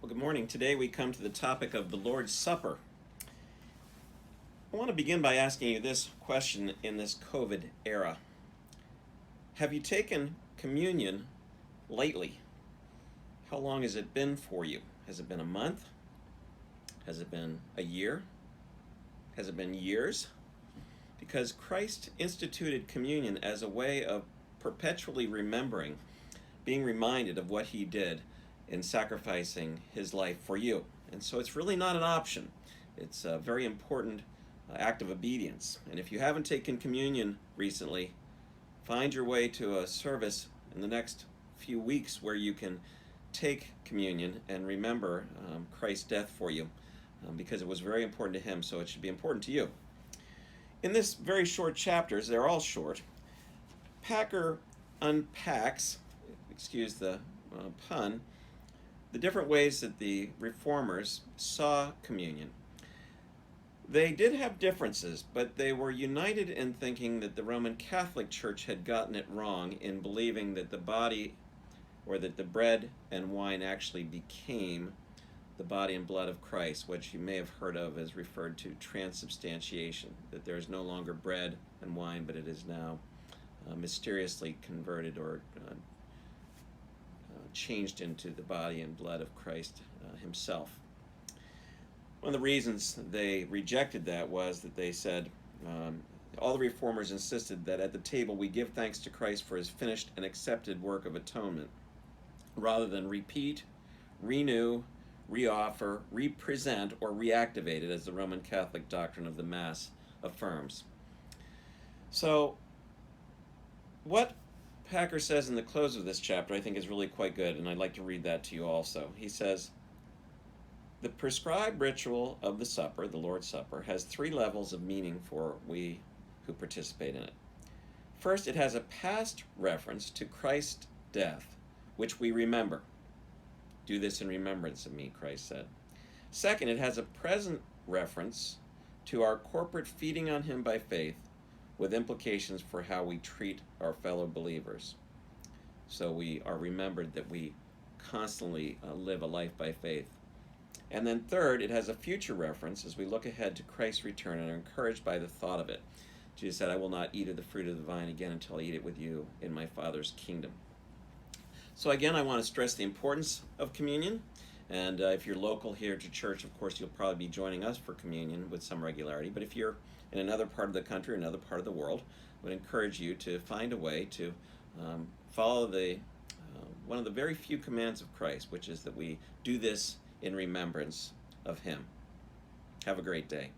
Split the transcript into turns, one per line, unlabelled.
Well, good morning. Today we come to the topic of the Lord's Supper. I want to begin by asking you this question in this COVID era. Have you taken communion lately? How long has it been for you? Has it been a month? Has it been a year? Has it been years? Because Christ instituted communion as a way of perpetually remembering, being reminded of what he did in sacrificing his life for you. And so it's really not an option. It's a very important act of obedience. And if you haven't taken communion recently, find your way to a service in the next few weeks where you can take communion and remember Christ's death for you, because it was very important to him, so it should be important to you. In this very short chapters, they're all short, Packer unpacks, excuse the pun, the different ways that the reformers saw communion. They did have differences, but they were united in thinking that the Roman Catholic Church had gotten it wrong in believing that the body, or that the bread and wine actually became the body and blood of Christ, which you may have heard of as referred to transubstantiation, that there is no longer bread and wine, but it is now mysteriously converted or changed into the body and blood of Christ himself. One of the reasons they rejected that was that they said, all the reformers insisted that at the table we give thanks to Christ for his finished and accepted work of atonement, rather than repeat, renew, reoffer, represent, or reactivate it, as the Roman Catholic doctrine of the Mass affirms. So, what Packer says in the close of this chapter I think is really quite good, and I'd like to read that to you also. He says, the prescribed ritual of the supper, the Lord's Supper, has three levels of meaning for we who participate in it. First, it has a past reference to Christ's death, which we remember. Do this in remembrance of me, Christ said. Second, it has a present reference to our corporate feeding on him by faith, with implications for how we treat our fellow believers. So we are remembered that we constantly live a life by faith. And then third, it has a future reference as we look ahead to Christ's return and are encouraged by the thought of it. Jesus said, I will not eat of the fruit of the vine again until I eat it with you in my Father's kingdom. So again, I want to stress the importance of communion. And if you're local here to church, of course, you'll probably be joining us for communion with some regularity. But if you're in another part of the country, another part of the world, I would encourage you to find a way to follow the one of the very few commands of Christ, which is that we do this in remembrance of him. Have a great day.